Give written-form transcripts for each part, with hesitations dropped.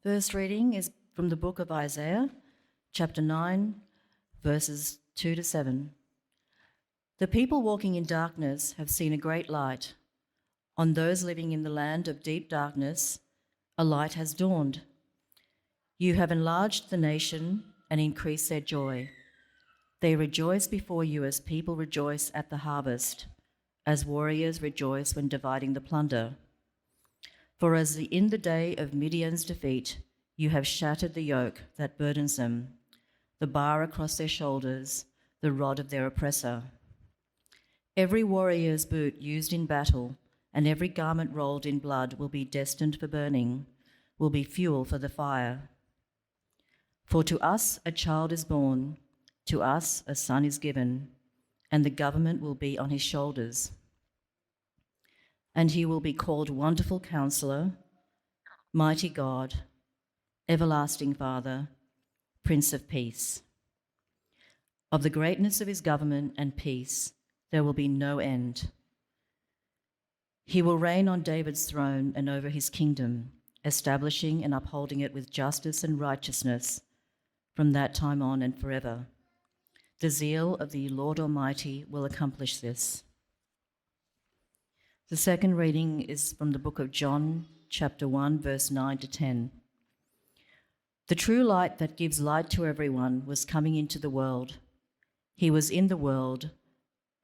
First reading is from the book of Isaiah, chapter 9, verses 2 to 7. The people walking in darkness have seen a great light. On those living in the land of deep darkness, a light has dawned. You have enlarged the nation and increased their joy. They rejoice before you as people rejoice at the harvest, as warriors rejoice when dividing the plunder. For as in the day of Midian's defeat, you have shattered the yoke that burdens them, the bar across their shoulders, the rod of their oppressor. Every warrior's boot used in battle and every garment rolled in blood will be destined for burning, will be fuel for the fire. For to us a child is born, to us a son is given, and the government will be on his shoulders. And he will be called Wonderful Counselor, Mighty God, Everlasting Father, Prince of Peace. Of the greatness of his government and peace there will be no end. He will reign on David's throne and over his kingdom, establishing and upholding it with justice and righteousness from that time on and forever. The zeal of the Lord Almighty will accomplish this. The second reading is from the book of John, chapter 1, verse 9 to 10. The true light that gives light to everyone was coming into the world. He was in the world,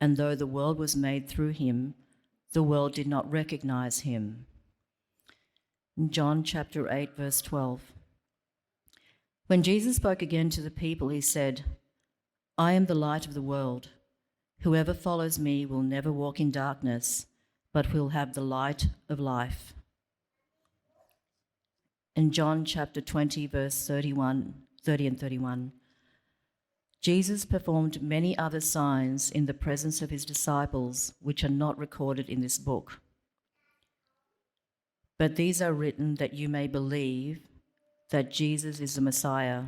and though the world was made through him, the world did not recognize him. In John chapter 8, verse 12. When Jesus spoke again to the people, he said, I am the light of the world. Whoever follows me will never walk in darkness, but will have the light of life. In John chapter 20, verse 30 and 31, Jesus performed many other signs in the presence of his disciples, which are not recorded in this book. But these are written that you may believe that Jesus is the Messiah,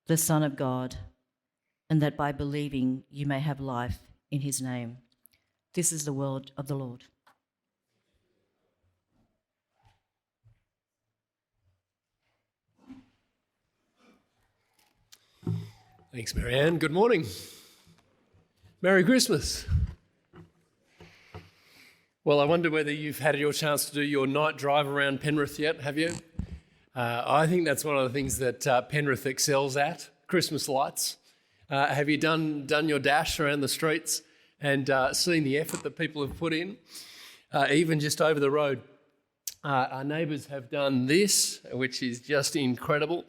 the Son of God, and that by believing you may have life in his name. This is the word of the Lord. Thanks, Marianne. Good morning. Merry Christmas. Well, I wonder whether you've had your chance to do your night drive around Penrith yet, have you? I think that's one of the things that Penrith excels at, Christmas lights. Have you done your dash around the streets and seen the effort that people have put in? Even just over the road, our neighbours have done this, which is just incredible.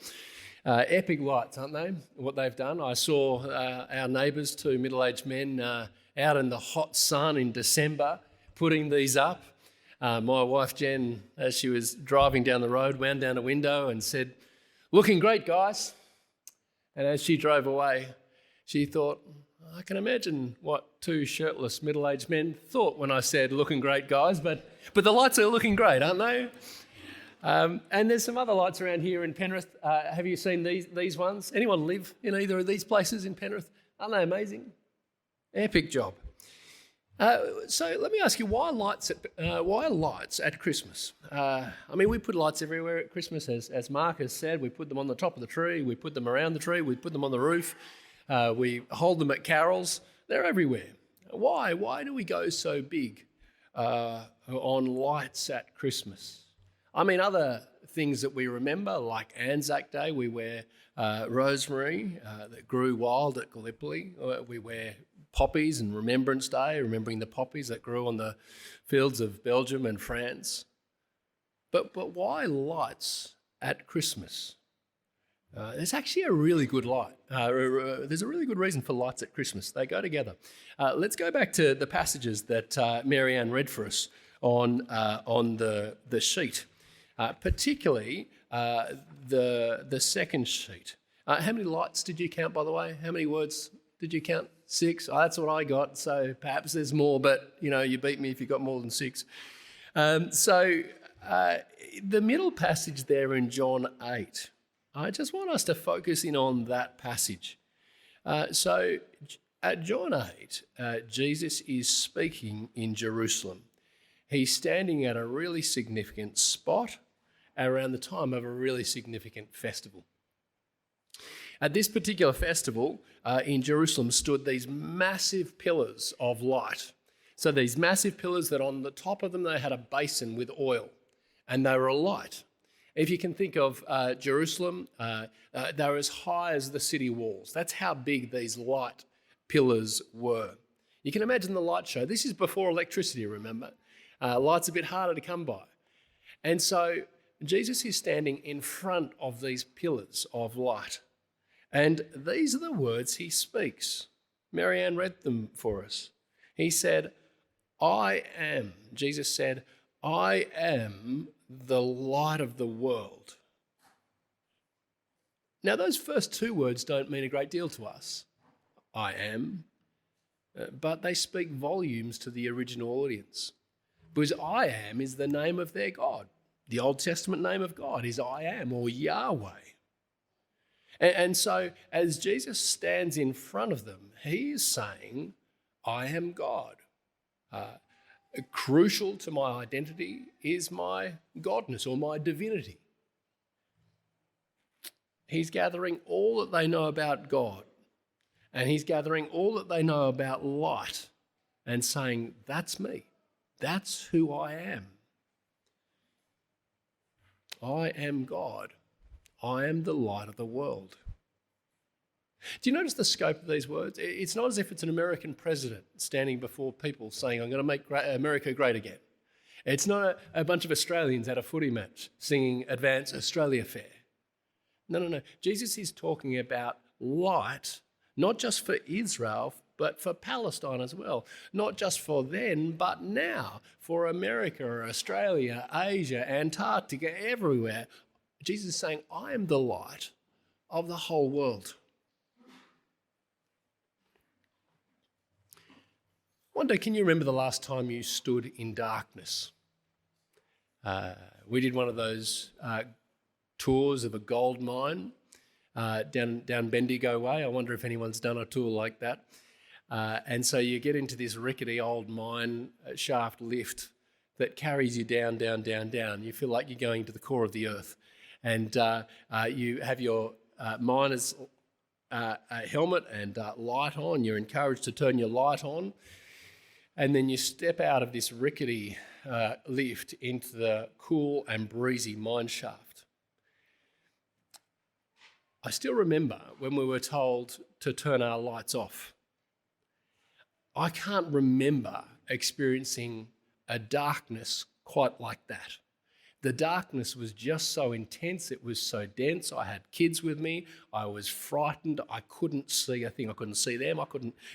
Epic lights, aren't they, what they've done? I saw our neighbours, two middle-aged men, out in the hot sun in December putting these up. My wife Jen, as she was driving down the road, wound down a window and said, "Looking great, guys." And as she drove away, she thought, I can imagine what two shirtless middle-aged men thought when I said, "Looking great, guys," but the lights are looking great, aren't they? And there's some other lights around here in Penrith. Have you seen these ones? Anyone live in either of these places in Penrith? Aren't they amazing? Epic job. So let me ask you, why lights at Christmas? I mean, we put lights everywhere at Christmas, as Mark has said. We put them on the top of the tree, we put them around the tree, we put them on the roof, we hold them at carols. They're everywhere. Why? Why do we go so big on lights at Christmas? I mean, other things that we remember, like Anzac Day, we wear rosemary that grew wild at Gallipoli. We wear poppies and Remembrance Day, remembering the poppies that grew on the fields of Belgium and France. But why lights at Christmas? There's actually a really good light. There's a really good reason for lights at Christmas. They go together. Let's go back to the passages that Marianne read for us on the sheet. Particularly the second sheet. How many lights did you count, by the way? How many words did you count? 6. Oh, that's what I got, so perhaps there's more, but, you beat me if you got more than 6. The middle passage there in John 8, I just want us to focus in on that passage. At John 8, Jesus is speaking in Jerusalem. He's standing at a really significant spot around the time of a really significant festival. At this particular festival in Jerusalem stood these massive pillars of light. So these massive pillars that on the top of them they had a basin with oil, and they were alight. If you can think of Jerusalem, they were as high as the city walls. That's how big these light pillars were. You can imagine the light show. This is before electricity, remember? Light's a bit harder to come by. And so Jesus is standing in front of these pillars of light. And these are the words he speaks. Marianne read them for us. He said, Jesus said, I am the light of the world. Now, those first two words don't mean a great deal to us. I am. But they speak volumes to the original audience. Because I am is the name of their God. The Old Testament name of God is I am, or Yahweh. And so as Jesus stands in front of them, he is saying, I am God. Crucial to my identity is my godness or my divinity. He's gathering all that they know about God, and he's gathering all that they know about light and saying, that's me. That's who I am. I am God. I am the light of the world. Do you notice the scope of these words? It's not as if it's an American president standing before people saying, I'm going to make America great again. It's not a bunch of Australians at a footy match singing Advance Australia Fair. No. Jesus is talking about light, not just for Israel, but for Palestine as well. Not just for then, but now. For America, Australia, Asia, Antarctica, everywhere. Jesus is saying, I am the light of the whole world. I wonder, can you remember the last time you stood in darkness? We did one of those tours of a gold mine down Bendigo Way. I wonder if anyone's done a tour like that. And so you get into this rickety old mine shaft lift that carries you down. You feel like you're going to the core of the earth. And you have your miner's helmet and light on. You're encouraged to turn your light on. And then you step out of this rickety lift into the cool and breezy mine shaft. I still remember when we were told to turn our lights off. I can't remember experiencing a darkness quite like that. The darkness was just so intense, it was so dense. I had kids with me, I was frightened, I couldn't see a thing, I couldn't see them, I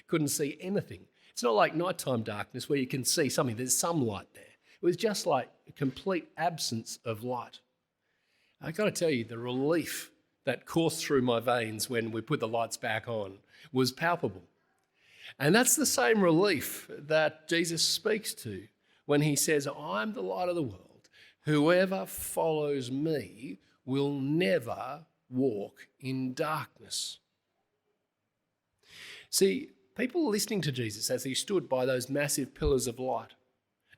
couldn't see anything. It's not like nighttime darkness where you can see something, there's some light there. It was just like a complete absence of light. I've got to tell you, the relief that coursed through my veins when we put the lights back on was palpable. And that's the same relief that Jesus speaks to when he says, I'm the light of the world. Whoever follows me will never walk in darkness. See, people listening to Jesus as he stood by those massive pillars of light,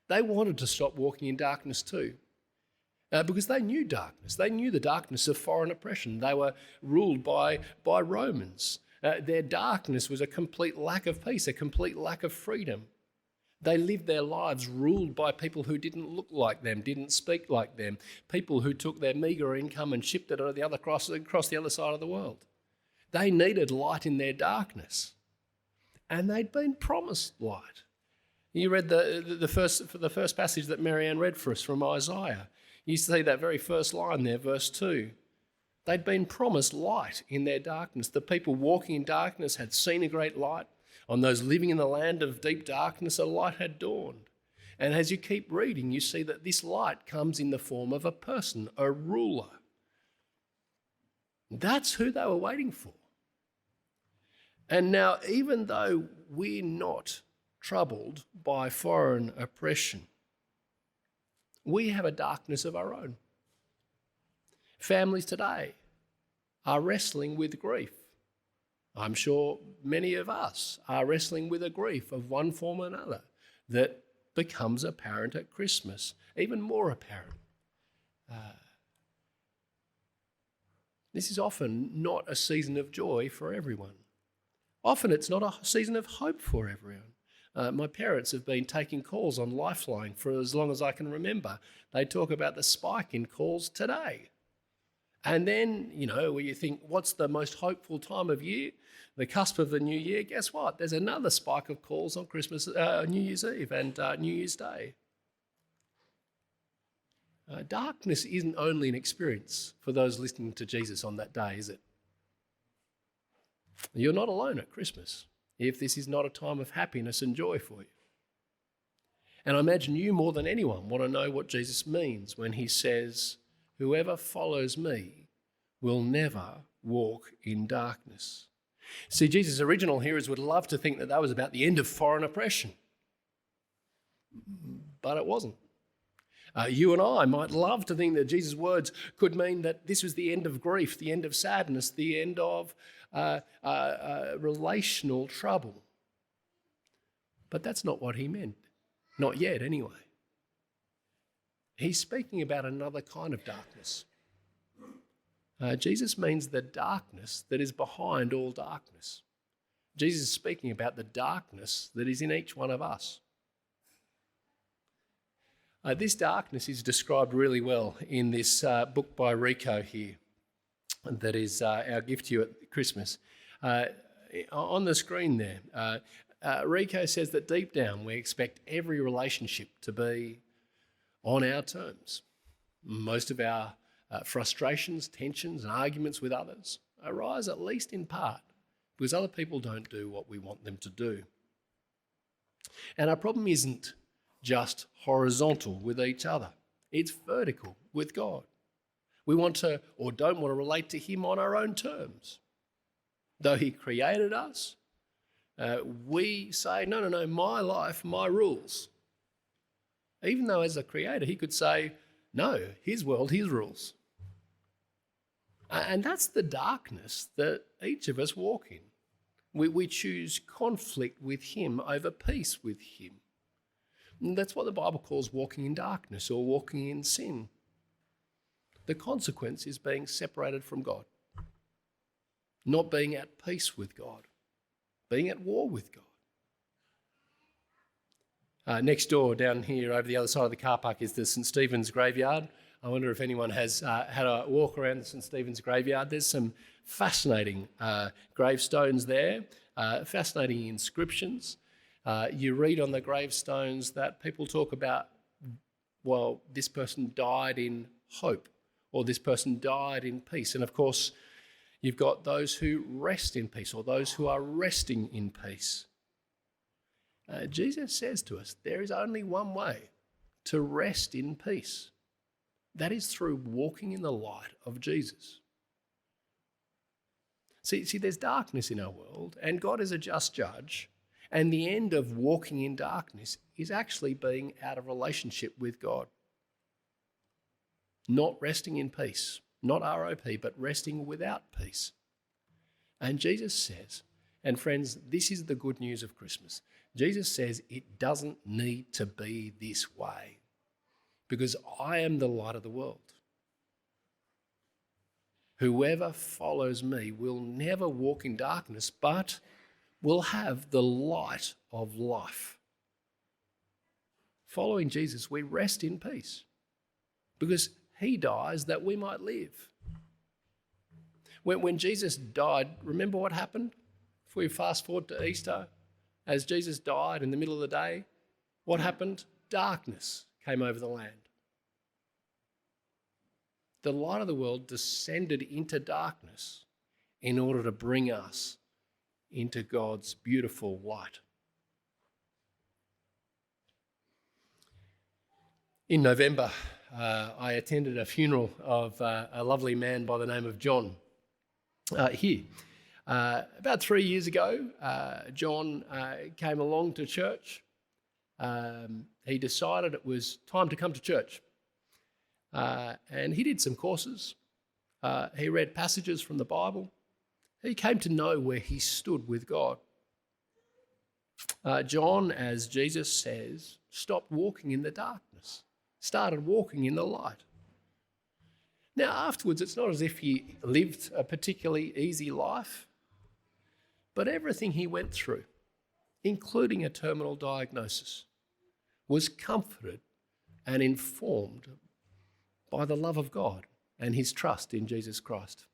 they wanted to stop walking in darkness too. Because they knew darkness. They knew the darkness of foreign oppression. They were ruled by Romans. Their darkness was a complete lack of peace, a complete lack of freedom. They lived their lives ruled by people who didn't look like them, didn't speak like them, people who took their meagre income and shipped it across the other side of the world. They needed light in their darkness, and they'd been promised light. You read the first passage that Marianne read for us from Isaiah. You see that very first line there, verse 2. They'd been promised light in their darkness. The people walking in darkness had seen a great light. On those living in the land of deep darkness, a light had dawned. And as you keep reading, you see that this light comes in the form of a person, a ruler. That's who they were waiting for. And now, even though we're not troubled by foreign oppression, we have a darkness of our own. Families today are wrestling with grief. I'm sure many of us are wrestling with a grief of one form or another that becomes apparent at Christmas, even more apparent. This is often not a season of joy for everyone. Often it's not a season of hope for everyone. My parents have been taking calls on Lifeline for as long as I can remember. They talk about the spike in calls today. And then, where you think, what's the most hopeful time of year? The cusp of the new year. Guess what? There's another spike of calls on New Year's Eve and New Year's Day. Darkness isn't only an experience for those listening to Jesus on that day, is it? You're not alone at Christmas if this is not a time of happiness and joy for you. And I imagine you more than anyone want to know what Jesus means when he says, "Whoever follows me will never walk in darkness." See, Jesus' original hearers would love to think that was about the end of foreign oppression. But it wasn't. You and I might love to think that Jesus' words could mean that this was the end of grief, the end of sadness, the end of relational trouble. But that's not what he meant. Not yet, anyway. He's speaking about another kind of darkness. Jesus means the darkness that is behind all darkness. Jesus is speaking about the darkness that is in each one of us. This darkness is described really well in this book by Rico here, that is our gift to you at Christmas. On the screen there, Rico says that deep down we expect every relationship to be on our terms. Most of our frustrations, tensions and arguments with others arise at least in part because other people don't do what we want them to do. And our problem isn't just horizontal with each other. It's vertical with God. We want to or don't want to relate to him on our own terms. Though he created us, we say, no, my life, my rules. Even though as a creator, he could say, no, his world, his rules. And that's the darkness that each of us walk in. We choose conflict with him over peace with him. And that's what the Bible calls walking in darkness or walking in sin. The consequence is being separated from God, not being at peace with God, being at war with God. Next door, down here over the other side of the car park, is the St. Stephen's graveyard. I wonder if anyone has had a walk around the St. Stephen's graveyard. There's some fascinating gravestones there, fascinating inscriptions. You read on the gravestones that people talk about, well, this person died in hope, or this person died in peace. And of course, you've got those who rest in peace, or those who are resting in peace. Jesus says to us, there is only one way to rest in peace. That is through walking in the light of Jesus. See, there's darkness in our world, and God is a just judge. And the end of walking in darkness is actually being out of relationship with God. Not resting in peace, not ROP, but resting without peace. And Jesus says, and friends, this is the good news of Christmas. Jesus says it doesn't need to be this way because I am the light of the world. Whoever follows me will never walk in darkness, but will have the light of life. Following Jesus, we rest in peace because he dies that we might live. When Jesus died, remember what happened? If we fast forward to Easter, as Jesus died in the middle of the day, what happened? Darkness came over the land. The light of the world descended into darkness in order to bring us into God's beautiful light. In November, I attended a funeral of a lovely man by the name of John here. About 3 years ago, John came along to church. He decided it was time to come to church. And he did some courses. He read passages from the Bible. He came to know where he stood with God. John, as Jesus says, stopped walking in the darkness, started walking in the light. Now, afterwards, it's not as if he lived a particularly easy life, but everything he went through, including a terminal diagnosis, was comforted and informed by the love of God and his trust in Jesus Christ.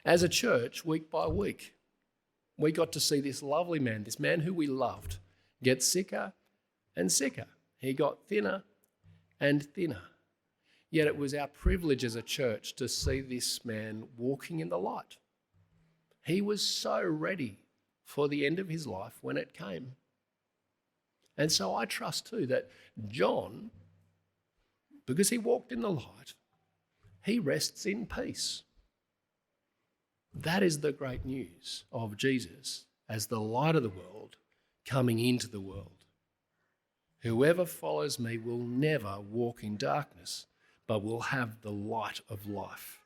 As a church, week by week, we got to see this lovely man, this man who we loved, get sicker and sicker. He got thinner and thinner. Yet it was our privilege as a church to see this man walking in the light. He was so ready for the end of his life when it came. And so I trust too that John, because he walked in the light, he rests in peace. That is the great news of Jesus as the light of the world coming into the world. Whoever follows me will never walk in darkness, but will have the light of life.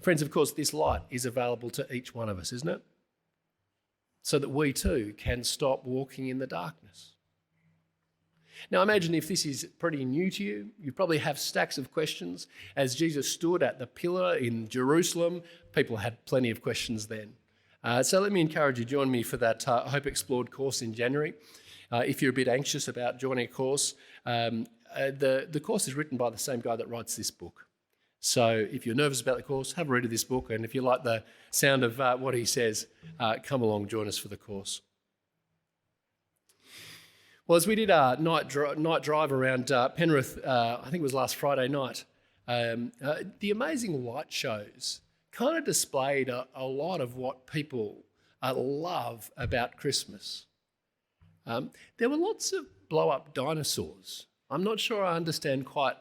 Friends, of course, this light is available to each one of us, isn't it? So that we too can stop walking in the darkness. Now imagine if this is pretty new to you, you probably have stacks of questions. As Jesus stood at the pillar in Jerusalem, people had plenty of questions then. So let me encourage you, join me for that Hope Explored course in January. If you're a bit anxious about joining a course, the course is written by the same guy that writes this book. So if you're nervous about the course, have a read of this book, and if you like the sound of what he says, come along, join us for the course. Well, as we did our night drive around Penrith, I think it was last Friday night, the amazing light shows kind of displayed a lot of what people love about Christmas. There were lots of blow-up dinosaurs. I'm not sure I understand quite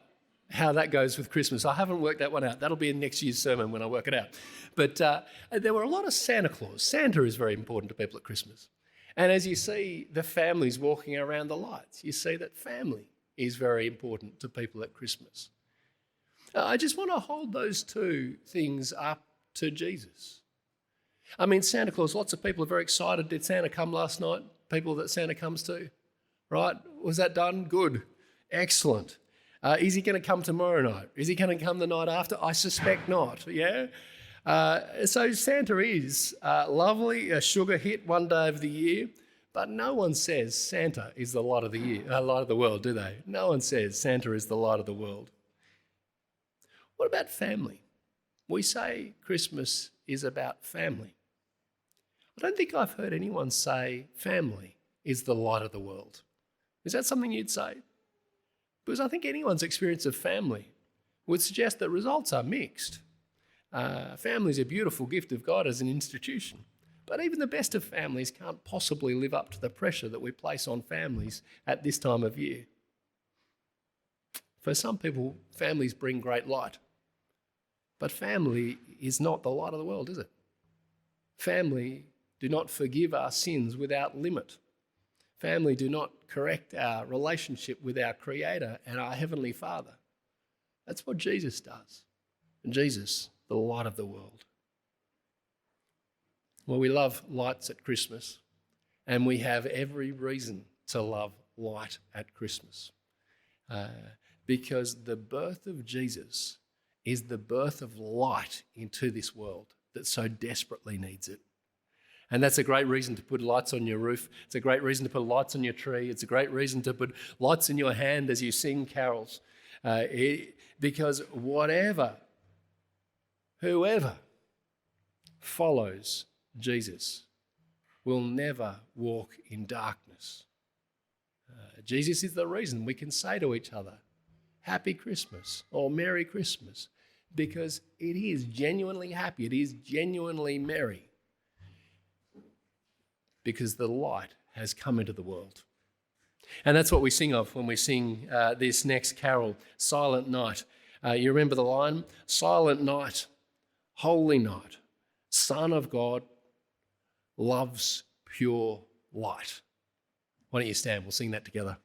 how that goes with Christmas. I haven't worked that one out. That'll be in next year's sermon when I work it out. But there were a lot of Santa Claus. Santa is very important to people at Christmas. And as you see the families walking around the lights, you see that family is very important to people at Christmas. I just want to hold those two things up to Jesus. I mean, Santa Claus, lots of people are very excited. Did Santa come last night? People that Santa comes to, right? Was that done? Good. Excellent. Is he going to come tomorrow night? Is he going to come the night after? I suspect not, yeah? So Santa is lovely, a sugar hit one day of the year, but no one says Santa is the light of the year, light of the world, do they? No one says Santa is the light of the world. What about family? We say Christmas is about family. I don't think I've heard anyone say family is the light of the world. Is that something you'd say? Because I think anyone's experience of family would suggest that results are mixed. Family is a beautiful gift of God as an institution, but even the best of families can't possibly live up to the pressure that we place on families at this time of year. For some people, families bring great light, but family is not the light of the world, is it? Family do not forgive our sins without limit. Family do not correct our relationship with our Creator and our Heavenly Father. That's what Jesus does. And Jesus, the light of the world. Well, we love lights at Christmas, and we have every reason to love light at Christmas. Because the birth of Jesus is the birth of light into this world that so desperately needs it. And that's a great reason to put lights on your roof. It's a great reason to put lights on your tree. It's a great reason to put lights in your hand as you sing carols. Because whoever follows Jesus will never walk in darkness. Jesus is the reason we can say to each other, Happy Christmas or Merry Christmas, because it is genuinely happy, it is genuinely merry. Because the light has come into the world. And that's what we sing of when we sing this next carol, Silent Night. You remember the line? Silent night, holy night, Son of God, love's pure light. Why don't you stand? We'll sing that together.